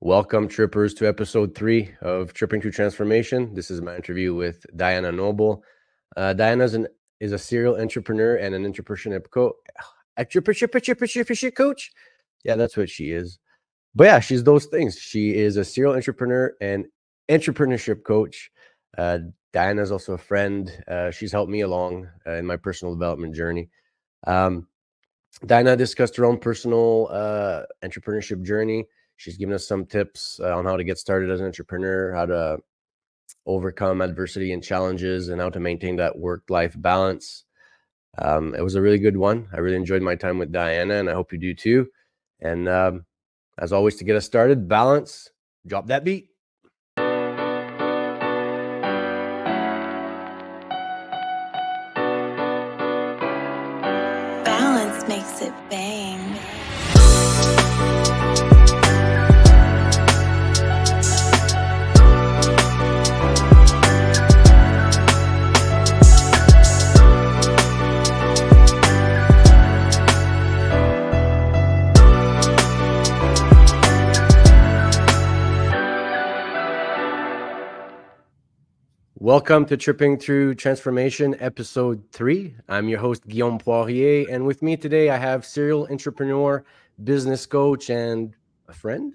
Welcome, trippers, to episode 3 of Tripping Through Transformation. This is my interview with Diana Noble. Diana is a serial entrepreneur and an entrepreneurship coach. Yeah, that's what she is. But yeah, she's those things. She is a serial entrepreneur and entrepreneurship coach. Diana is also a friend. She's helped me along in my personal development journey. Diana discussed her own personal entrepreneurship journey. She's given us some tips on how to get started as an entrepreneur, how to overcome adversity and challenges, and how to maintain that work-life balance. It was a really good one. I really enjoyed my time with Diana, and I hope you do too. And as always, to get us started, balance, drop that beat. Balance makes it bang. Welcome to Tripping Through Transformation, episode 3. I'm your host, Guillaume Poirier, and with me today I have serial entrepreneur, business coach, and a friend,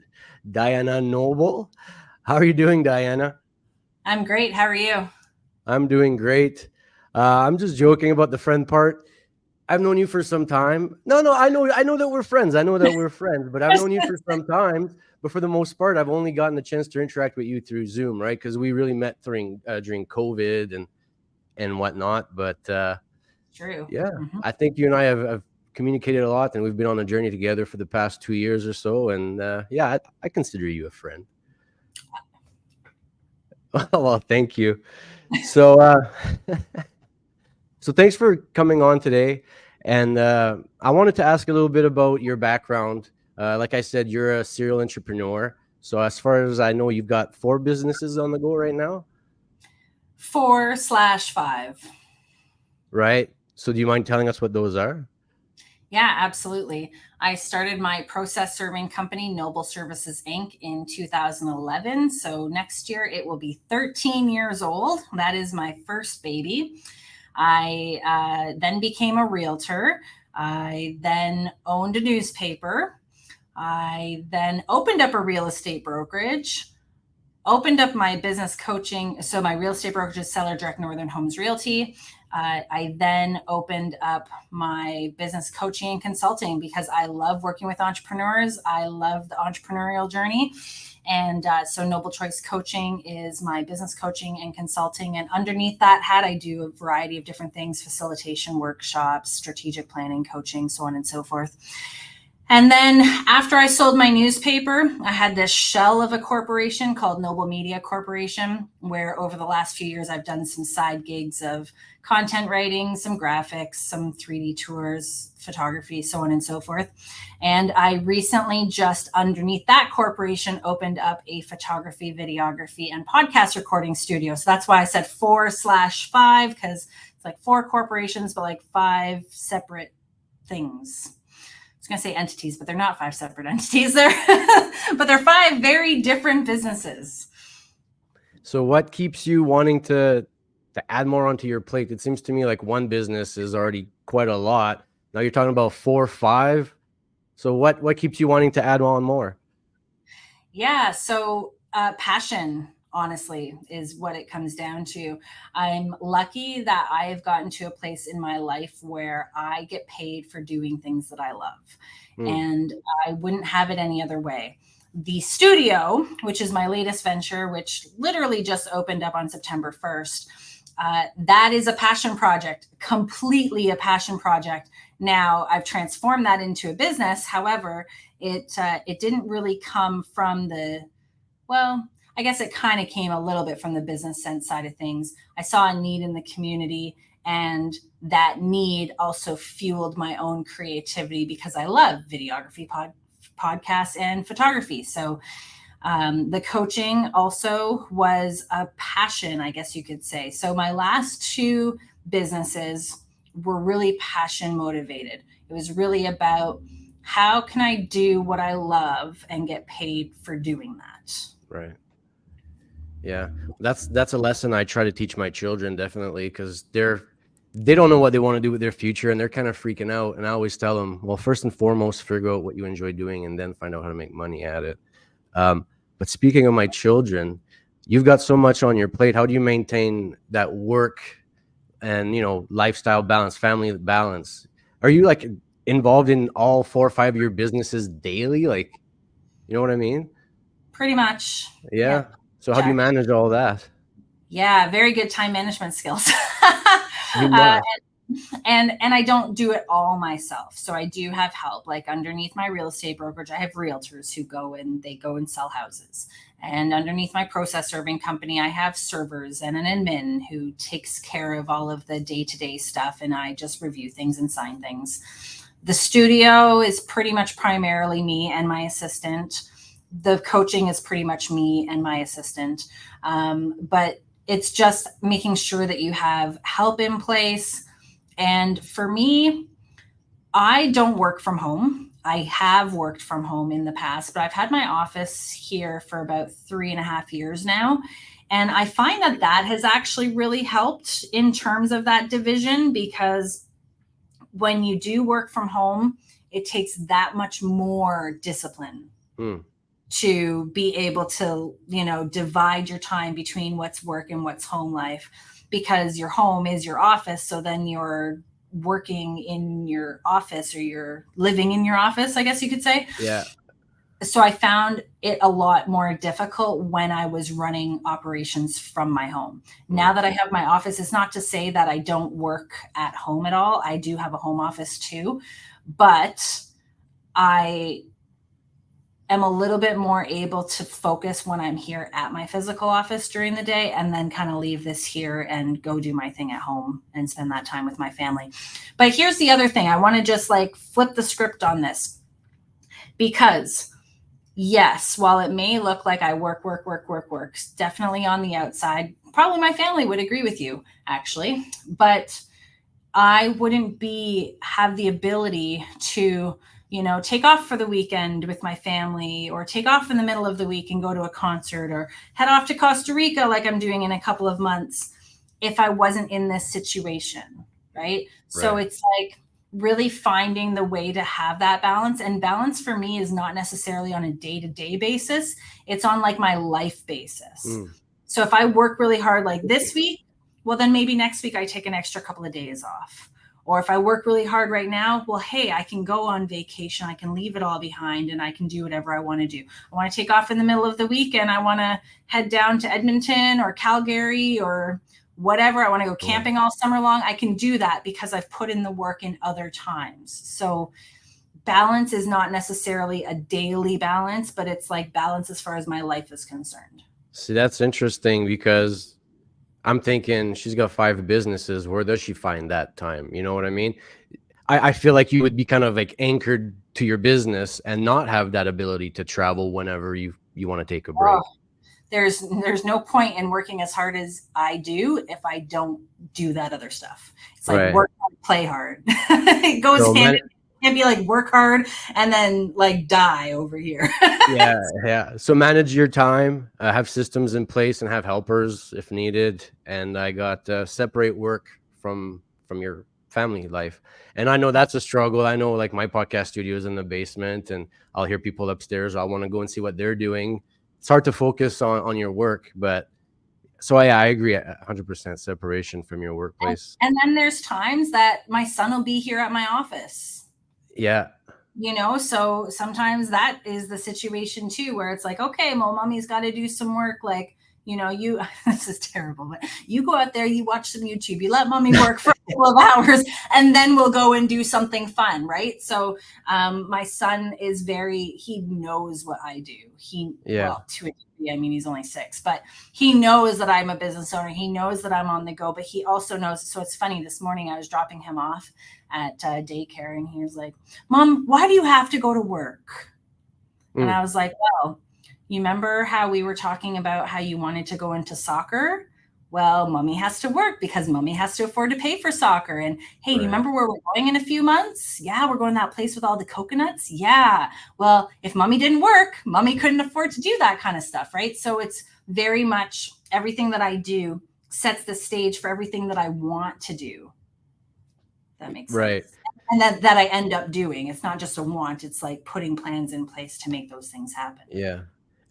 Diana Noble. How are you doing, Diana? I'm great. How are you? I'm doing great. I'm just joking about the friend part. I've known you for some time. No, I know that we're friends. But I've known you for some time. But for the most part, I've only gotten the chance to interact with you through Zoom, right? Because we really met during COVID and whatnot. But True. Yeah, I think you and I have communicated a lot, and we've been on a journey together for the past 2 years or so. And I consider you a friend. Well, thank you. So, so thanks for coming on today. And I wanted to ask a little bit about your background. Like I said, you're a serial entrepreneur. So as far as I know, you've got 4 businesses on the go right now. 4/5. Right. So do you mind telling us what those are? Yeah, absolutely. I started my process serving company, Noble Services, Inc. in 2011. So next year it will be 13 years old. That is my first baby. I then became a realtor. I then owned a newspaper. I then opened up a real estate brokerage, opened up my business coaching. So my real estate brokerage is Seller Direct Northern Homes Realty. I then opened up my business coaching and consulting because I love working with entrepreneurs. I love the entrepreneurial journey. And so Noble Choice Coaching is my business coaching and consulting. And underneath that hat, I do a variety of different things: facilitation, workshops, strategic planning, coaching, so on and so forth. And then after I sold my newspaper, I had this shell of a corporation called Noble Media Corporation, where over the last few years, I've done some side gigs of content writing, some graphics, some 3D tours, photography, so on and so forth. And I recently, just underneath that corporation, opened up a photography, videography, and podcast recording studio. So that's why I said 4/5, because it's like 4 corporations, but like 5 separate things. I was going to say entities, but they're not 5 separate entities. But they're 5 very different businesses. So what keeps you wanting to add more onto your plate? It seems to me like one business is already quite a lot. Now you're talking about 4 or 5. So what keeps you wanting to add on more? Yeah. So passion, honestly, is what it comes down to. I'm lucky that I've gotten to a place in my life where I get paid for doing things that I love. And I wouldn't have it any other way. The studio, which is my latest venture, which literally just opened up on September 1st, that is a passion project, completely a passion project. Now I've transformed that into a business. However, it didn't really come from I guess it kind of came a little bit from the business sense side of things. I saw a need in the community, and that need also fueled my own creativity because I love videography, podcasts, and photography. So the coaching also was a passion, I guess you could say. So my last 2 businesses were really passion motivated. It was really about how can I do what I love and get paid for doing that? Right. Yeah. That's a lesson I try to teach my children, definitely, because they don't know what they want to do with their future, and they're kind of freaking out. And I always tell them, well, first and foremost, figure out what you enjoy doing and then find out how to make money at it. But speaking of my children, you've got so much on your plate. How do you maintain that work and, lifestyle balance, family balance? Are you like involved in all 4 or 5 of your businesses daily? Like, you know what I mean? Pretty much. Yeah. Yep. So how do you Check. manage all that? Yeah, very good time management skills. You uh, must. and I don't do it all myself. So I do have help. Like underneath my real estate brokerage, I have realtors who go and sell houses. And underneath my process serving company, I have servers and an admin who takes care of all of the day-to-day stuff, and I just review things and sign things. The studio is pretty much primarily me and my assistant. The coaching is pretty much me and my assistant. But it's just making sure that you have help in place. And for me, I don't work from home. I have worked from home in the past, but I've had my office here for about 3.5 years now. And I find that that has actually really helped in terms of that division, because when you do work from home, it takes that much more discipline Hmm. to be able to, divide your time between what's work and what's home life, because your home is your office. So then you're working in your office, or you're living in your office, I guess you could say. Yeah. So I found it a lot more difficult when I was running operations from my home. Now that I have my office, it's not to say that I don't work at home at all. I do have a home office too, but I am a little bit more able to focus when I'm here at my physical office during the day, and then kind of leave this here and go do my thing at home and spend that time with my family. But here's the other thing. I want to just like flip the script on this, because yes, while it may look like I work, definitely on the outside, probably my family would agree with you actually, but I wouldn't have the ability to, take off for the weekend with my family, or take off in the middle of the week and go to a concert, or head off to Costa Rica like I'm doing in a couple of months, if I wasn't in this situation, right? So Right. it's like really finding the way to have that balance. And balance for me is not necessarily on a day-to-day basis. It's on like my life basis. Mm. So if I work really hard like this week, well, then maybe next week I take an extra couple of days off. Or if I work really hard right now, well, hey, I can go on vacation. I can leave it all behind and I can do whatever I want to do. I want to take off in the middle of the week and I want to head down to Edmonton or Calgary or whatever. I want to go camping all summer long. I can do that because I've put in the work in other times. So balance is not necessarily a daily balance, but it's like balance as far as my life is concerned. See, that's interesting, because I'm thinking she's got 5 businesses. Where does she find that time? You know what I mean? I feel like you would be kind of like anchored to your business and not have that ability to travel whenever you want to take a break. Oh, there's no point in working as hard as I do if I don't do that other stuff. It's like Right. work hard, play hard. It goes So hand in hand. It can't be like work hard and then like die over here. yeah. So manage your time, have systems in place, and have helpers if needed. And I got separate work from your family life. And I know that's a struggle. I know, like, my podcast studio is in the basement, and I'll hear people upstairs. I want to go and see what they're doing. It's hard to focus on your work, but so I agree, 100% separation from your workplace. And then there's times that my son will be here at my office. Yeah. So sometimes that is the situation too, where it's like, okay, well, mommy's got to do some work. Like, you, this is terrible, but you go out there, you watch some YouTube, you let mommy work for a couple of hours, and then we'll go and do something fun. Right. So, my son is he knows what I do. Well, to a degree, I mean, he's only 6, but he knows that I'm a business owner. He knows that I'm on the go, but he also knows. So it's funny, this morning I was dropping him off at daycare, and he was like, Mom, why do you have to go to work? And I was like, well, you remember how we were talking about how you wanted to go into soccer? Well, mommy has to work because mommy has to afford to pay for soccer. And hey, do you Right. remember where we're going in a few months? Yeah, we're going to that place with all the coconuts. Yeah. Well, if mommy didn't work, mommy couldn't afford to do that kind of stuff, right? So it's very much everything that I do sets the stage for everything that I want to do. That makes Right. sense. And that I end up doing. It's not just a want, it's like putting plans in place to make those things happen. Yeah.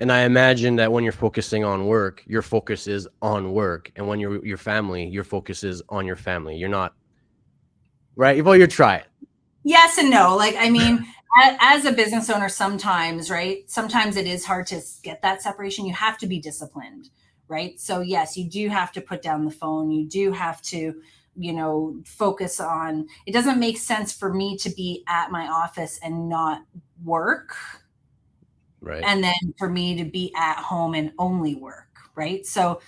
And I imagine that when you're focusing on work, your focus is on work. And when you're your family, your focus is on your family. You're not right. Well, you try it. Yes and no. Like, I mean, as a business owner, sometimes, right? Sometimes it is hard to get that separation. You have to be disciplined, right? So, yes, you do have to put down the phone. You do have to, focus on it. Doesn't make sense for me to be at my office and not work. Right. And then for me to be at home and only work, right? So,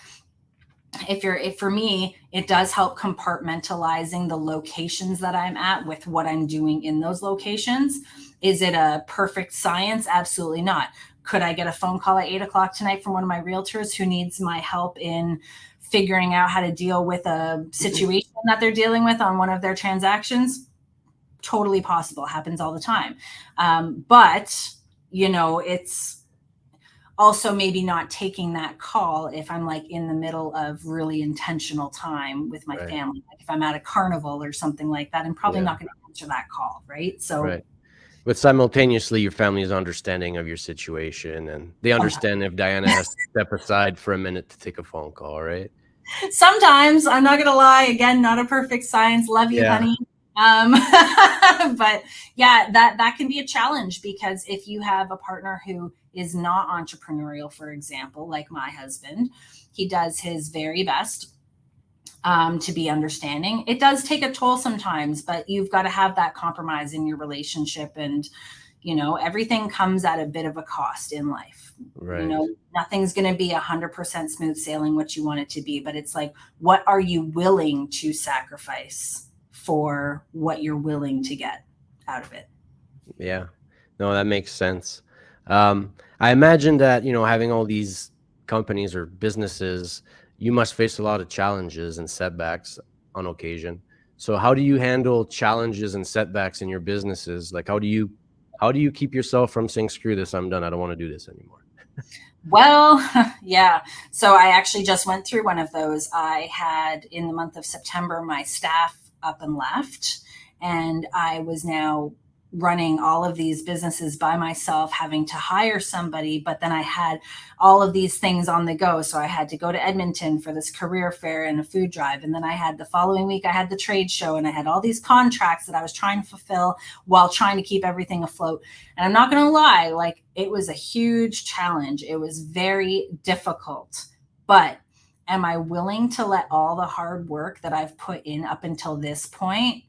if for me, it does help compartmentalizing the locations that I'm at with what I'm doing in those locations. Is it a perfect science? Absolutely not. Could I get a phone call at 8 o'clock tonight from one of my realtors who needs my help in figuring out how to deal with a situation that they're dealing with on one of their transactions? Totally possible. Happens all the time. But it's also maybe not taking that call if I'm like in the middle of really intentional time with my Right. family. Like if I'm at a carnival or something like that, I'm probably Yeah. not going to answer that call, right? So Right. But simultaneously, your family is understanding of your situation, and they sometimes, understand if Diana has to step aside for a minute to take a phone call, right? sometimes I'm not going to lie. Again, not a perfect science. Love you, Yeah. honey. But yeah, that can be a challenge because if you have a partner who is not entrepreneurial, for example, like my husband, he does his very best to be understanding. It does take a toll sometimes, but you've got to have that compromise in your relationship. And, everything comes at a bit of a cost in life. Right. Nothing's going to be 100% smooth sailing what you want it to be, but it's like, what are you willing to sacrifice for what you're willing to get out of it? Yeah. No, that makes sense. I imagine that, having all these companies or businesses, you must face a lot of challenges and setbacks on occasion. So how do you handle challenges and setbacks in your businesses? Like how do you keep yourself from saying, screw this, I'm done. I don't want to do this anymore. Well, yeah. So I actually just went through one of those. I had in the month of September, my staff up and left, and I was now running all of these businesses by myself, having to hire somebody. But then I had all of these things on the go. So I had to go to Edmonton for this career fair and a food drive. And then I had the following week, I had the trade show, and I had all these contracts that I was trying to fulfill while trying to keep everything afloat. And I'm not going to lie, like it was a huge challenge. It was very difficult. But am I willing to let all the hard work that I've put in up until this point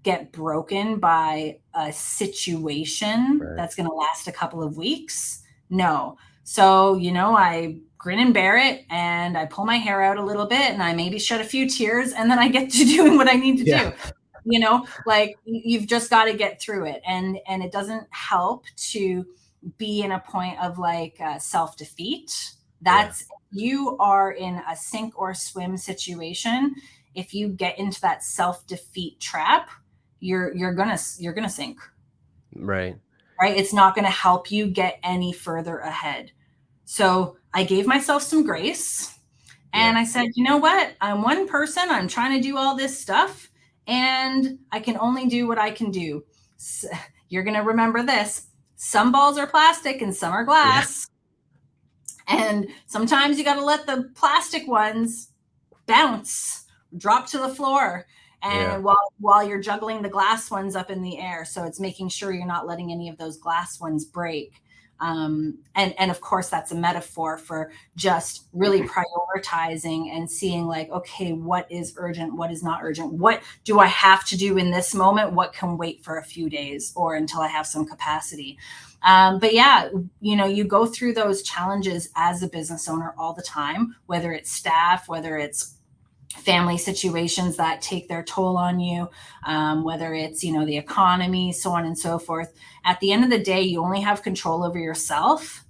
get broken by a situation Right. that's going to last a couple of weeks? No. So, I grin and bear it and I pull my hair out a little bit and I maybe shed a few tears and then I get to doing what I need to Yeah. do. Like you've just got to get through it. And it doesn't help to be in a point of like self-defeat. Yeah. That's you are in a sink or swim situation. If you get into that self-defeat trap, you're gonna sink, Right. right? It's not gonna help you get any further ahead. So I gave myself some grace Yeah. and I said, you know what? I'm one person. I'm trying to do all this stuff and I can only do what I can do. So, you're gonna remember this. Some balls are plastic and some are Yeah. glass. And sometimes you got to let the plastic ones bounce, drop to the floor. Yeah. And while you're juggling the glass ones up in the air. So it's making sure you're not letting any of those glass ones break. And of course, that's a metaphor for just really prioritizing and seeing like, okay, what is urgent? What is not urgent? What do I have to do in this moment? What can wait for a few days or until I have some capacity? But yeah, you go through those challenges as a business owner all the time, whether it's staff, whether it's family situations that take their toll on you, whether it's, the economy, so on and so forth. At the end of the day, you only have control over yourself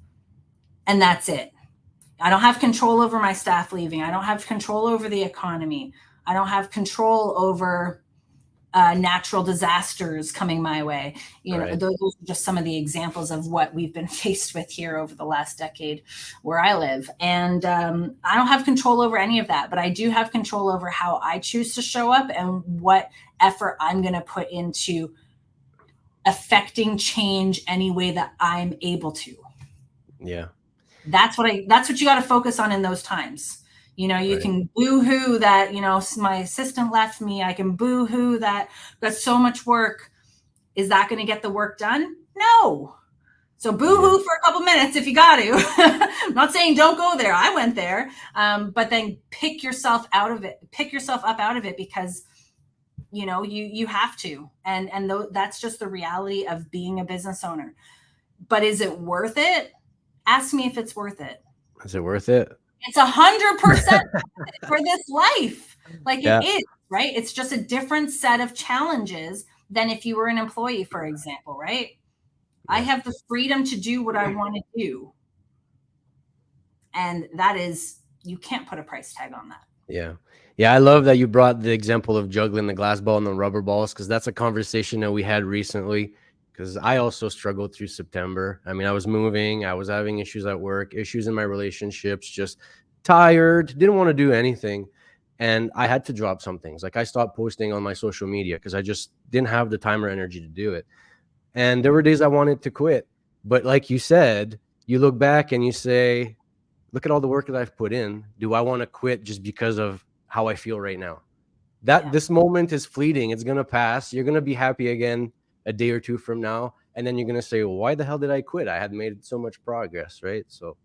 and that's it. I don't have control over my staff leaving. I don't have control over the economy. I don't have control over natural disasters coming my way. Right. Those are just some of the examples of what we've been faced with here over the last decade where I live. And I don't have control over any of that, but I do have control over how I choose to show up and what effort I'm going to put into affecting change any way that I'm able to. Yeah. That's what you got to focus on in those times. You Right. can boo-hoo that, my assistant left me. I can boo-hoo that that's so much work. Is that going to get the work done? No. So boo-hoo for a couple minutes if you got to. I'm not saying don't go there. I went there. But then pick yourself out of it. Pick yourself up out of it because, you have to. And that's just the reality of being a business owner. But is it worth it? Ask me if it's worth it. Is it worth it? It's 100% for this life. Like Yeah. it is, right? It's just a different set of challenges than if you were an employee, for example, right? Yeah. I have the freedom to do what I want to do. And that is, you can't put a price tag on that. Yeah. Yeah. I love that you brought the example of juggling the glass ball and the rubber balls, because that's a conversation that we had recently. Because I also struggled through September. I mean, I was moving, I was having issues at work, issues in my relationships, just tired, didn't want to do anything. And I had to drop some things. Like I stopped posting on my social media because I just didn't have the time or energy to do it. And there were days I wanted to quit. But like you said, you look back and you say, look at all the work that I've put in. Do I want to quit just because of how I feel right now? This moment is fleeting. It's going to pass. You're going to be happy again a day or two from now. And then you're going to say, well, why the hell did I quit? I had made so much progress, right? So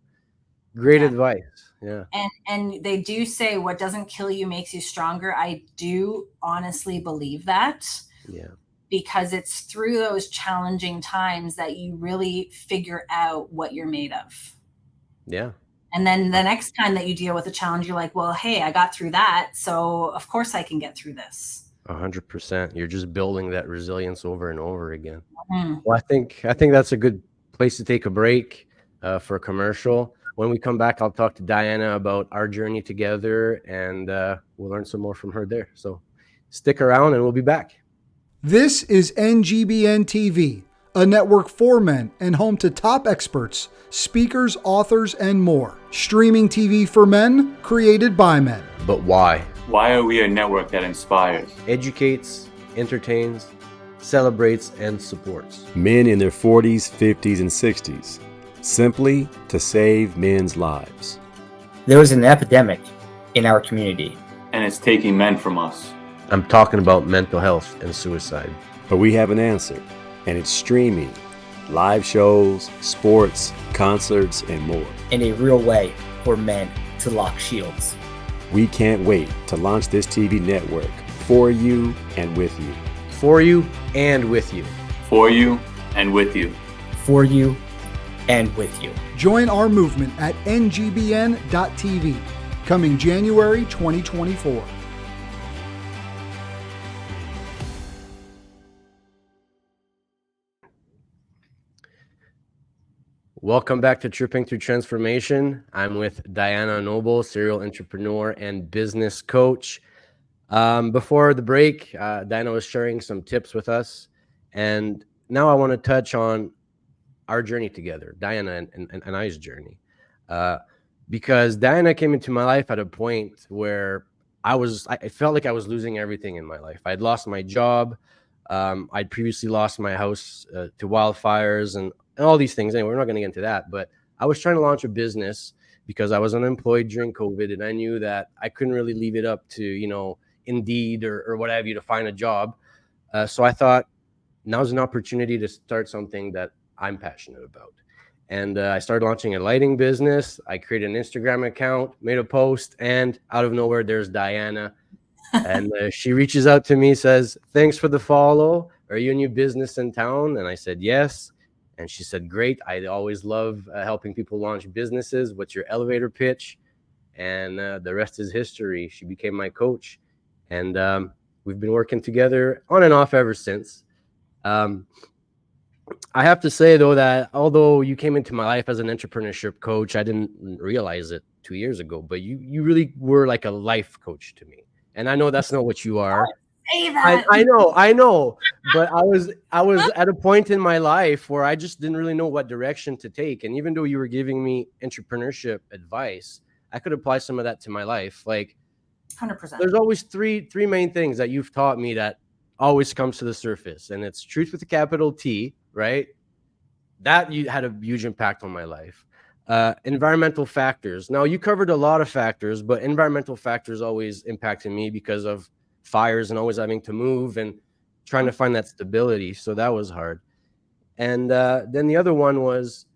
great advice. Yeah. And they do say what doesn't kill you makes you stronger. I do honestly believe that. Yeah. Because it's through those challenging times that you really figure out what you're made of. Yeah. And then the next time that you deal with a challenge, you're like, well, hey, I got through that. So of course I can get through this. 100%. You're just building that resilience over and over again. Mm-hmm. Well, I think that's a good place to take a break for a commercial. When we come back, I'll talk to Diana about our journey together, and we'll learn some more from her there. So stick around and we'll be back. This is NGBN TV, a network for men and home to top experts, speakers, authors, and more. Streaming TV for men, created by men. But why? Why are we a network that inspires, educates, entertains, celebrates, and supports men in their 40s, 50s, and 60s, simply to save men's lives? There is an epidemic in our community, and it's taking men from us. I'm talking about mental health and suicide. But we have an answer, and it's streaming, live shows, sports, concerts, and more. In a real way for men to lock shields. We can't wait to launch this TV network for you and with you. For you and with you. For you and with you. For you and with you. Join our movement at ngbn.tv, coming January 2024. Welcome back to Tripping Through Transformation. I'm with Diana Noble, serial entrepreneur and business coach. Before the break, Diana was sharing some tips with us. And now I want to touch on our journey together, Diana and I's journey. Because Diana came into my life at a point where I felt like I was losing everything in my life. I'd lost my job. I'd previously lost my house to wildfires and all these things. Anyway, we're not going to get into that, but I was trying to launch a business because I was unemployed during COVID, and I knew that I couldn't really leave it up to, Indeed or what have you to find a job. So I thought now's an opportunity to start something that I'm passionate about. And I started launching a lighting business. I created an Instagram account, made a post, and out of nowhere, there's Diana. And she reaches out to me, says, thanks for the follow. Are you a new business in town? And I said, yes. And she said, great. I always love helping people launch businesses. What's your elevator pitch? And the rest is history. She became my coach. And we've been working together on and off ever since. I have to say though that although you came into my life as an entrepreneurship coach, I didn't realize it 2 years ago, but you really were like a life coach to me. And I know that's not what you are. Say I, that. I know, but I was at a point in my life where I just didn't really know what direction to take. And even though you were giving me entrepreneurship advice, I could apply some of that to my life. Like 100%. there's always three main things that you've taught me that always comes to the surface, and it's truth with a capital T, right? That you had a huge impact on my life. Environmental factors. Now you covered a lot of factors, but environmental factors always impacted me because of fires and always having to move and trying to find that stability. So that was hard. And then the other one was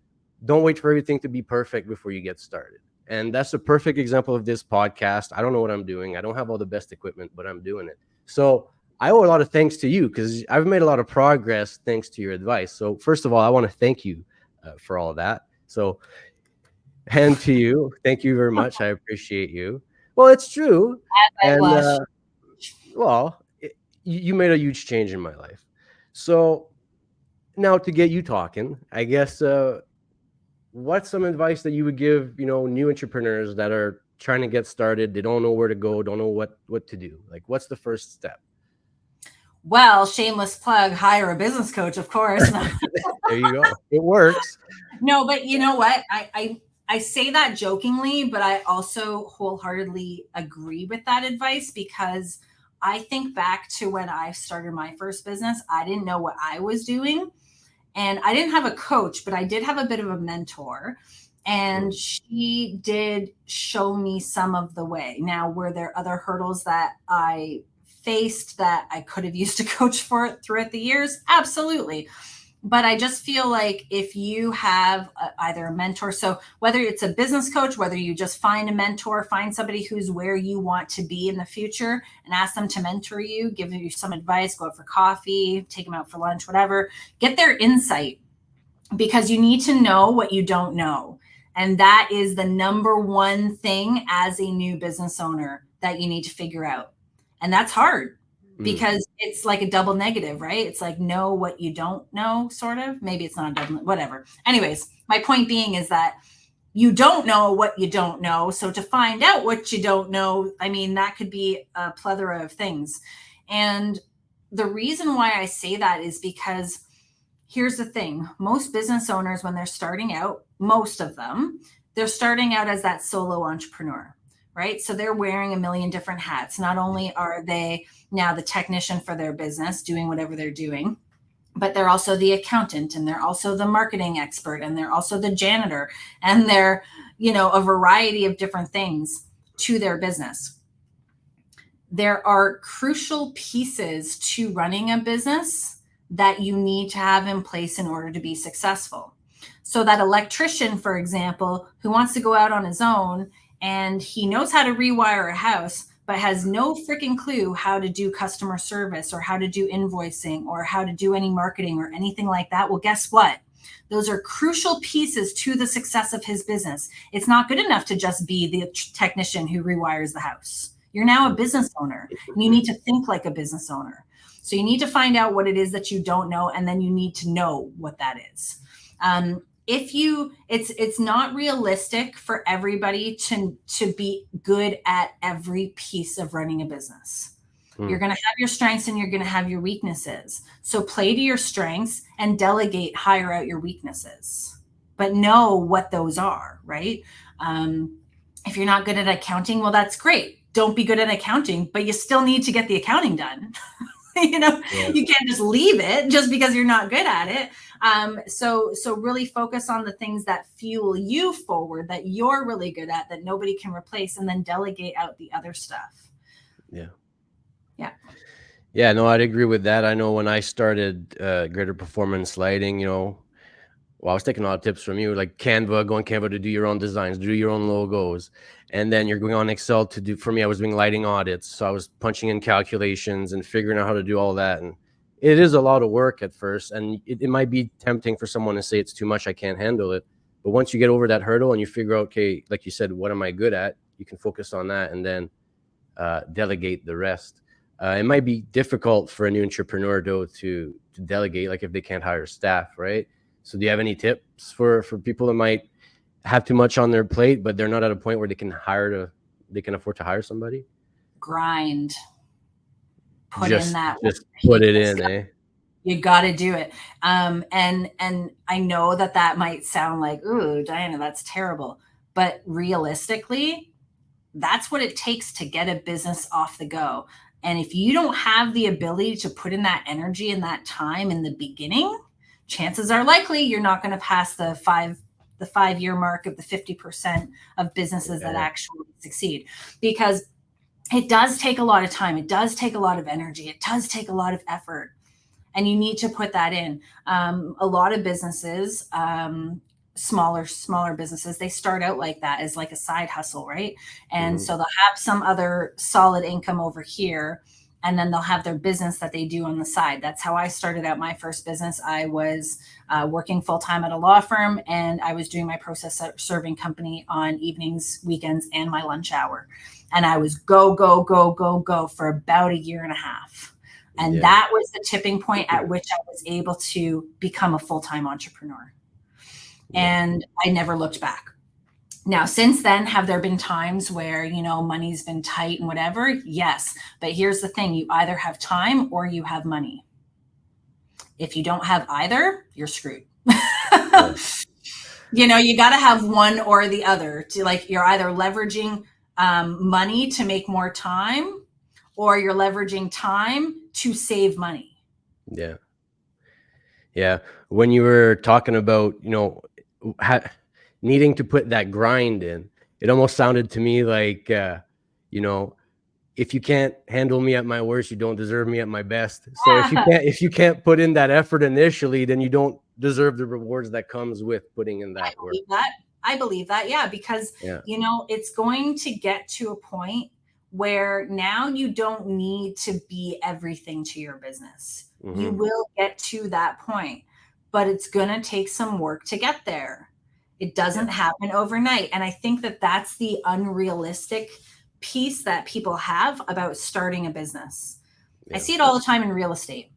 don't wait for everything to be perfect before you get started. And that's a perfect example of this podcast. I don't know what I'm doing. I don't have all the best equipment, but I'm doing it. So I owe a lot of thanks to you because I've made a lot of progress thanks to your advice. So first of all, I want to thank you for all of that. So hand to you. Thank you very much. I appreciate you. Well, it's true. I And blush. you made a huge change in my life. So now to get you talking, I guess what's some advice that you would give, new entrepreneurs that are trying to get started? They don't know where to go, don't know what to do. Like, what's the first step? Well, shameless plug, hire a business coach, of course. There you go. It works. No, but you know what? I say that jokingly, but I also wholeheartedly agree with that advice because I think back to when I started my first business, I didn't know what I was doing. And I didn't have a coach, but I did have a bit of a mentor. And she did show me some of the way. Now, were there other hurdles that I faced that I could have used a coach for throughout the years? Absolutely. But I just feel like if you have either a mentor, so whether it's a business coach, whether you just find a mentor, find somebody who's where you want to be in the future and ask them to mentor you, give you some advice, go out for coffee, take them out for lunch, whatever, get their insight because you need to know what you don't know. And that is the number one thing as a new business owner that you need to figure out. And that's hard because it's like a double negative, right? It's like know what you don't know, sort of. Maybe it's not a double, whatever. Anyways, my point being is that you don't know what you don't know. So to find out what you don't know, I mean, that could be a plethora of things. And the reason why I say that is because here's the thing. Most business owners, when they're starting out, most of them, they're starting out as that solo entrepreneur, right? So they're wearing a million different hats. Not only are they now the technician for their business doing whatever they're doing, but they're also the accountant and they're also the marketing expert and they're also the janitor and they're, a variety of different things to their business. There are crucial pieces to running a business that you need to have in place in order to be successful. So that electrician, for example, who wants to go out on his own and he knows how to rewire a house, but has no freaking clue how to do customer service or how to do invoicing or how to do any marketing or anything like that. Well, guess what? Those are crucial pieces to the success of his business. It's not good enough to just be the technician who rewires the house. You're now a business owner and you need to think like a business owner. So you need to find out what it is that you don't know, and then you need to know what that is. It's not realistic for everybody to be good at every piece of running a business. You're going to have your strengths and you're going to have your weaknesses. So play to your strengths and delegate, hire out your weaknesses, but know what those are, right? If you're not good at accounting, well, that's great. Don't be good at accounting, but you still need to get the accounting done. You can't just leave it just because you're not good at it. So really focus on the things that fuel you forward, that you're really good at, that nobody can replace, and then delegate out the other stuff. Yeah, no, I'd agree with that. I know when I started Greater Performance Lighting, I was taking a lot of tips from you, like Canva, go on Canva to do your own designs, do your own logos. And then you're going on Excel to do, for me, I was doing lighting audits. So I was punching in calculations and figuring out how to do all that. And it is a lot of work at first. And it might be tempting for someone to say it's too much, I can't handle it. But once you get over that hurdle and you figure out, okay, like you said, what am I good at? You can focus on that and then delegate the rest. it might be difficult for a new entrepreneur to delegate, like if they can't hire staff, right? So do you have any tips for people that might have too much on their plate, but they're not at a point where they can afford to hire somebody? Grind. Put in that. Just put it in, eh? You got to do it. And I know that might sound like, ooh, Diana, that's terrible. But realistically, that's what it takes to get a business off the go. And if you don't have the ability to put in that energy and that time in the beginning, chances are likely you're not going to pass the 5-year mark of the 50% of businesses that actually succeed, because it does take a lot of time. It does take a lot of energy. It does take a lot of effort. And you need to put that in. A lot of businesses, smaller businesses, they start out like that as like a side hustle, right? And so they'll have some other solid income over here, and then they'll have their business that they do on the side. That's how I started out my first business. I was working full-time at a law firm, and I was doing my process serving company on evenings, weekends, and my lunch hour. And I was go for about 1.5 years. And that was the tipping point at which I was able to become a full-time entrepreneur. And I never looked back. Now, since then, have there been times where, money's been tight and whatever? Yes. But here's the thing. You either have time or you have money. If you don't have either, you're screwed. You got to have one or the other. You're either leveraging money to make more time, or you're leveraging time to save money. Yeah. When you were talking about, needing to put that grind in, it almost sounded to me like, if you can't handle me at my worst, you don't deserve me at my best. So if you can't put in that effort initially, then you don't deserve the rewards that comes with putting in that work. I believe that. Yeah. Because, it's going to get to a point where now you don't need to be everything to your business. You will get to that point, but it's going to take some work to get there. It doesn't happen overnight. And I think that that's the unrealistic piece that people have about starting a business. I see it all the time in real estate.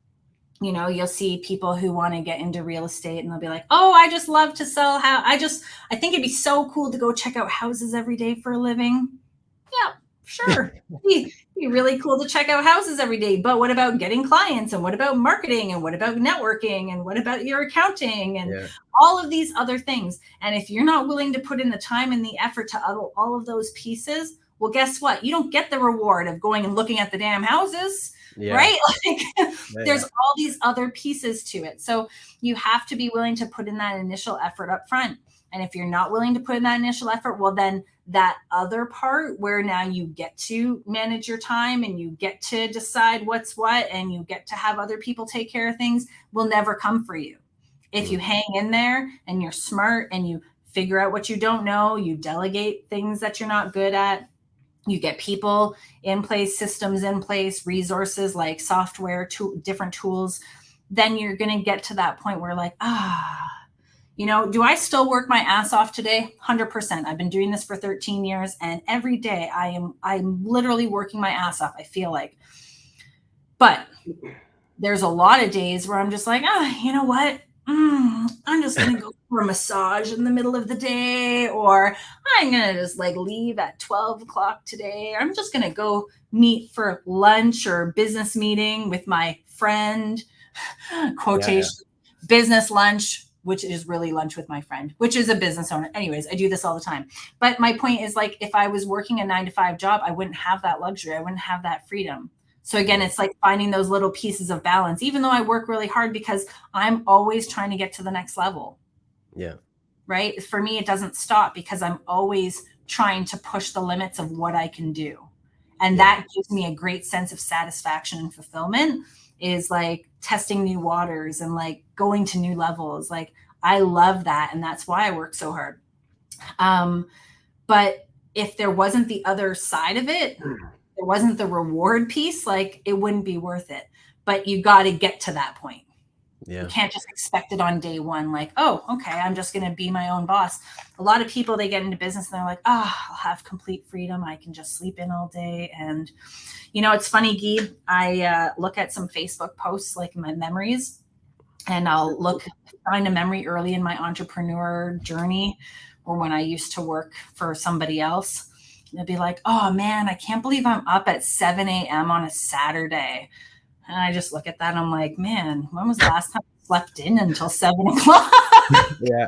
You'll see people who want to get into real estate and they'll be like, oh, I just love to sell. I think it'd be so cool to go check out houses every day for a living. Yeah, sure. It'd be really cool to check out houses every day. But what about getting clients? And what about marketing? And what about networking? And what about your accounting? And all of these other things. And if you're not willing to put in the time and the effort to all of those pieces, well, guess what? You don't get the reward of going and looking at the damn houses, right? There's all these other pieces to it. So you have to be willing to put in that initial effort up front. And if you're not willing to put in that initial effort, well, then that other part where now you get to manage your time and you get to decide what's what and you get to have other people take care of things will never come for you. If you hang in there and you're smart and you figure out what you don't know, you delegate things that you're not good at, you get people in place, systems in place, resources like software, different tools, then you're going to get to that point where do I still work my ass off today? 100%. I've been doing this for 13 years and every day I'm literally working my ass off, I feel like. But there's a lot of days where I'm just like, you know what? I'm just going to go for a massage in the middle of the day, or I'm going to just leave at 12 o'clock today. I'm just going to go meet for lunch or business meeting with my friend, quotation, business lunch, which is really lunch with my friend, which is a business owner. Anyways, I do this all the time. But my point is if I was working a 9-to-5 job, I wouldn't have that luxury. I wouldn't have that freedom. So again, it's like finding those little pieces of balance, even though I work really hard because I'm always trying to get to the next level. Yeah. Right. For me, it doesn't stop because I'm always trying to push the limits of what I can do. And that gives me a great sense of satisfaction and fulfillment, is testing new waters and going to new levels. I love that. And that's why I work so hard. But if there wasn't the other side of it, there wasn't the reward piece, it wouldn't be worth it. But you got to get to that point. Yeah. You can't just expect it on day one, like, oh, okay, I'm just going to be my own boss. A lot of people, they get into business and they're like, oh, I'll have complete freedom. I can just sleep in all day. And, it's funny, Guy, I look at some Facebook posts, like my memories, and I'll find a memory early in my entrepreneur journey or when I used to work for somebody else. And they'll be like, oh man, I can't believe I'm up at 7 a.m. on a Saturday. And I just look at that and I'm like, man, when was the last time I slept in until 7 o'clock? Yeah.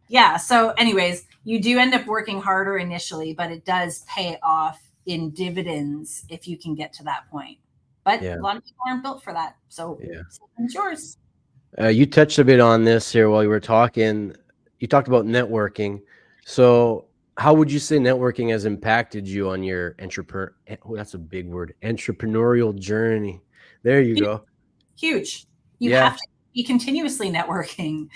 Yeah. So anyways, you do end up working harder initially, but it does pay off in dividends if you can get to that point. But a lot of people aren't built for that. So it's yours. You touched a bit on this here while you were talking. You talked about networking. So how would you say networking has impacted you on your that's a big word, entrepreneurial journey? There you go. Huge. You have to be continuously networking.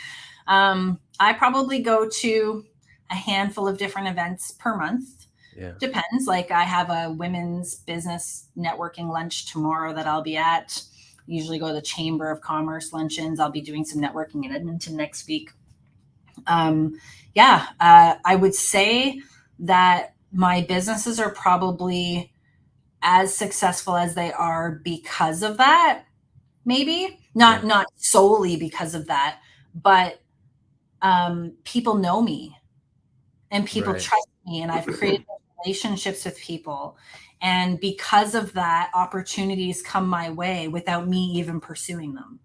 I probably go to a handful of different events per month. Yeah. Depends. Like I have a women's business networking lunch tomorrow that I'll be at. Usually go to the Chamber of Commerce luncheons. I'll be doing some networking in Edmonton next week. I would say that my businesses are probably as successful as they are because of that. Maybe not solely because of that, but people know me and people trust me, and I've created relationships with people. And because of that, opportunities come my way without me even pursuing them.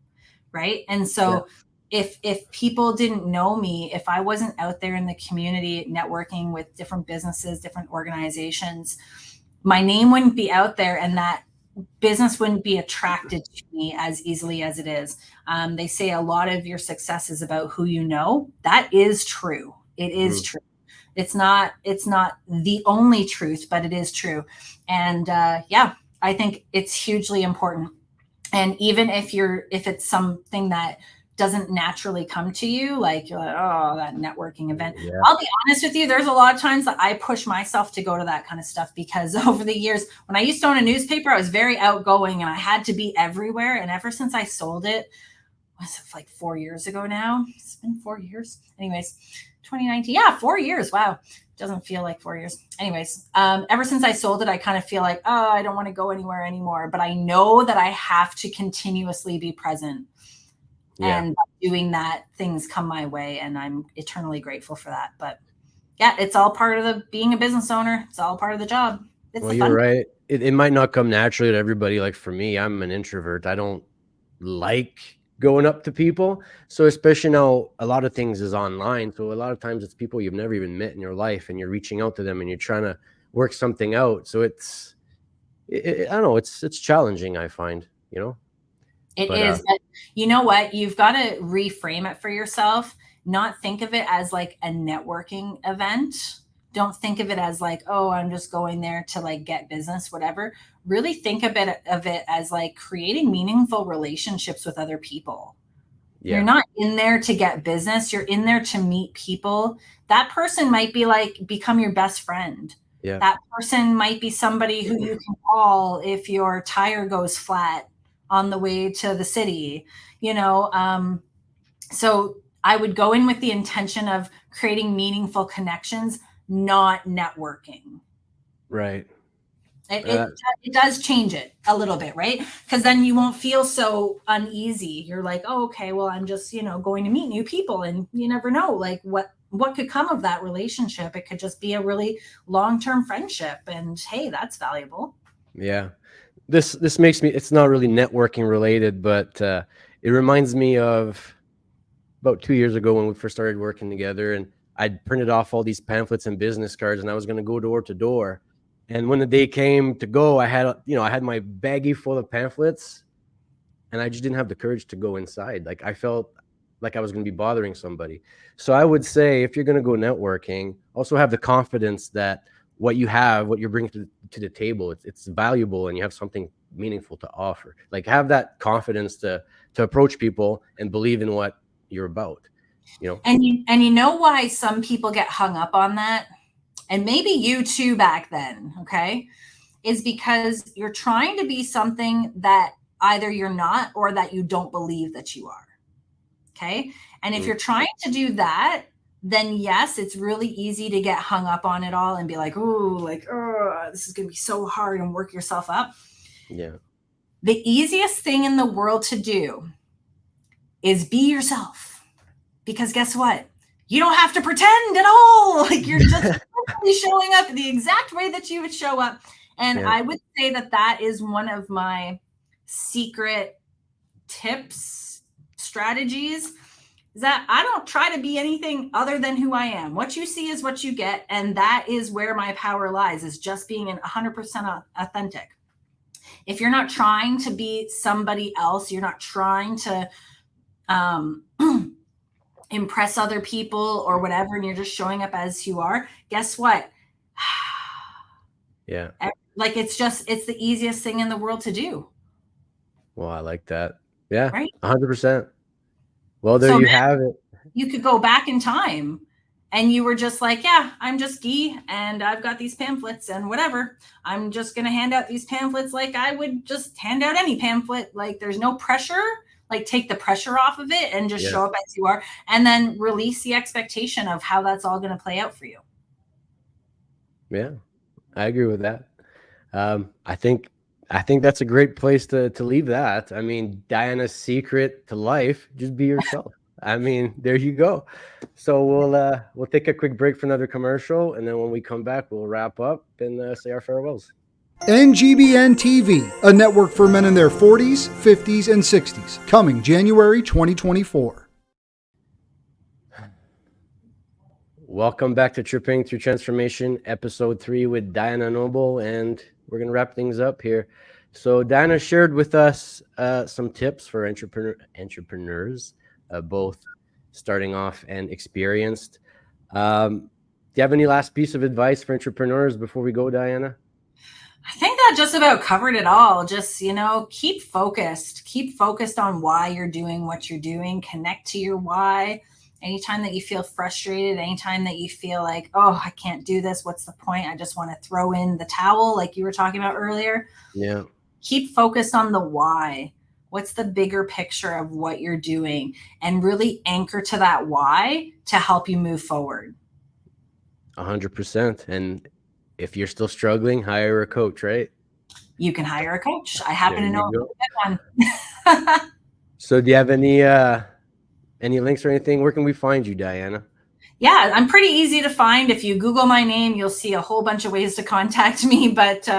Right. And so if people didn't know me, if I wasn't out there in the community networking with different businesses, different organizations, my name wouldn't be out there, and that business wouldn't be attracted to me as easily as it is. They say a lot of your success is about who you know. That is true. It is true. It's not the only truth, but it is true. And I think it's hugely important. And even if it's something that doesn't naturally come to you, like you're like, oh, that networking event. Yeah. I'll be honest with you, there's a lot of times that I push myself to go to that kind of stuff, because over the years, when I used to own a newspaper, I was very outgoing and I had to be everywhere. And ever since I sold it, was it like 4 years ago now? It's been 4 years. Anyways, 2019. Yeah, 4 years. Wow. Doesn't feel like 4 years. Anyways, ever since I sold it, I kind of feel like, oh, I don't want to go anywhere anymore. But I know that I have to continuously be present. And by doing that, things come my way, and I'm eternally grateful for that. But yeah, it's all part of being a business owner. It's all part of the job. It's you're right. It might not come naturally to everybody. Like for me, I'm an introvert. I don't like going up to people. So especially now, a lot of things is online. So a lot of times it's people you've never even met in your life, and you're reaching out to them and you're trying to work something out. So I don't know, it's challenging, I find, It is. But you know what? You've got to reframe it for yourself. Not think of it as like a networking event. Don't think of it as like, oh, I'm just going there to like get business, whatever. Really think of it as like creating meaningful relationships with other people. Yeah. You're not in there to get business. You're in there to meet people. That person might be like, become your best friend. Yeah. That person might be somebody who you can call if your tire goes flat on the way to the city, so I would go in with the intention of creating meaningful connections, not networking. Right. It does change it a little bit, right? Because then you won't feel so uneasy. You're like, oh, okay, well, I'm just, going to meet new people, and you never know, like what could come of that relationship. It could just be a really long-term friendship, and hey, that's valuable. Yeah. This makes me, it's not really networking related, but it reminds me of about 2 years ago when we first started working together, and I'd printed off all these pamphlets and business cards, and I was going to go door to door. And when the day came to go, I had my baggie full of pamphlets, and I just didn't have the courage to go inside. Like I felt like I was going to be bothering somebody. So I would say, if you're going to go networking, also have the confidence that what you're bringing to the table, it's valuable, and you have something meaningful to offer. Like have that confidence to approach people and believe in what you're about, And you know why some people get hung up on that? And maybe you too back then, okay? Is because you're trying to be something that either you're not or that you don't believe that you are. Okay. And if you're trying to do that, then yes, it's really easy to get hung up on it all and be like, oh, like, oh, this is going to be so hard, and work yourself up. Yeah. The easiest thing in the world to do is be yourself, because guess what? You don't have to pretend at all. Like, you're just showing up the exact way that you would show up. And Yeah. I would say that that is one of my secret tips, strategies, is that I don't try to be anything other than who I am. What you see is what you get. And that is where my power lies, is just being 100% authentic. If you're not trying to be somebody else, you're not trying to impress other people or whatever, and you're just showing up as you are, guess what? Yeah. Like, it's the easiest thing in the world to do. Well, I like that. Yeah. Right. 100%. Well, there So you then have it. you could go back in time and you were just like, yeah, I'm just Guy, and I've got these pamphlets and whatever. I'm just going to hand out these pamphlets like I would just hand out any pamphlet. Like, there's no pressure. Like, take the pressure off of it and just show up as you are, and then release the expectation of how that's all going to play out for you. Yeah, I agree with that. I think that's a great place to leave that. I mean, Diana's secret to life: just be yourself. I mean, there you go. So we'll take a quick break for another commercial, and then when we come back, we'll wrap up and say our farewells. NGBN TV, a network for men in their 40s, 50s, and 60s, coming January 2024. Welcome back to Tripping Through Transformation, episode 3 with Diana Noble, and we're going to wrap things up here. So Diana shared with us some tips for entrepreneurs, both starting off and experienced. Do you have any last piece of advice for entrepreneurs before we go, Diana? I think that just about covered it all. Just, keep focused on why you're doing what you're doing. Connect to your why. Anytime that you feel frustrated, anytime that you feel like, oh, I can't do this, what's the point? I just want to throw in the towel, like you were talking about earlier. Yeah. Keep focused on the why. What's the bigger picture of what you're doing? And really anchor to that why to help you move forward. 100%. And if you're still struggling, hire a coach, right? You can hire a coach. I happen to know a good one. So do you have any links or anything? Where can we find you, Diana? Yeah, I'm pretty easy to find. If you Google my name, you'll see a whole bunch of ways to contact me. But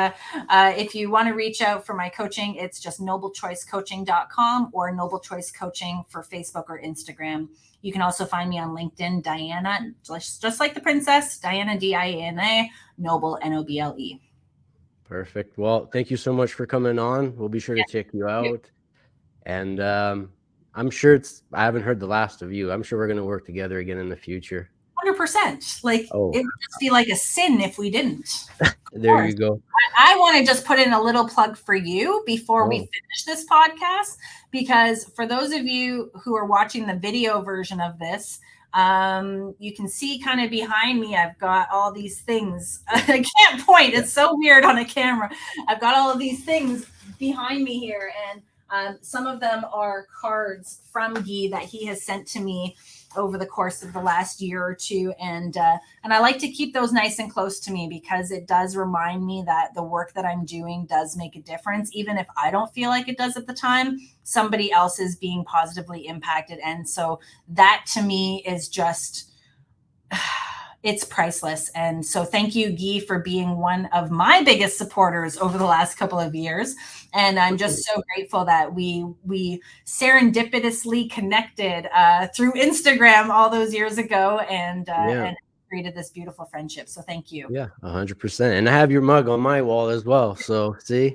if you want to reach out for my coaching, it's just noblechoicecoaching.com or Noble Choice Coaching for Facebook or Instagram. You can also find me on LinkedIn, Diana, just like the princess, Diana, Diana, Noble, Noble. Perfect. Well, thank you so much for coming on. We'll be sure to check you out. And I'm sure I haven't heard the last of you. I'm sure we're going to work together again in the future. 100%. Like, it would just be like a sin if we didn't. There you go. I want to just put in a little plug for you before we finish this podcast, because for those of you who are watching the video version of this, you can see kind of behind me, I've got all these things. I can't point. It's so weird on a camera. I've got all of these things behind me here, and some of them are cards from Guy that he has sent to me over the course of the last year or two. And I like to keep those nice and close to me, because it does remind me that the work that I'm doing does make a difference. Even if I don't feel like it does at the time, somebody else is being positively impacted. And so that to me is just, it's priceless. And so thank you, Guy, for being one of my biggest supporters over the last couple of years. And I'm just so grateful that we serendipitously connected through Instagram all those years ago, and created this beautiful friendship. So thank you. Yeah, 100%. And I have your mug on my wall as well. So see,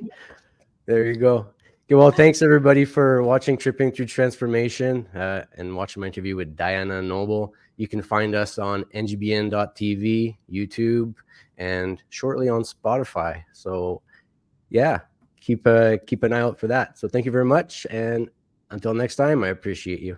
there you go. Okay, well, thanks everybody for watching Tripping Through Transformation and watching my interview with Diana Noble. You can find us on ngbn.tv, YouTube, and shortly on Spotify. So yeah, keep an eye out for that. So thank you very much. And until next time, I appreciate you.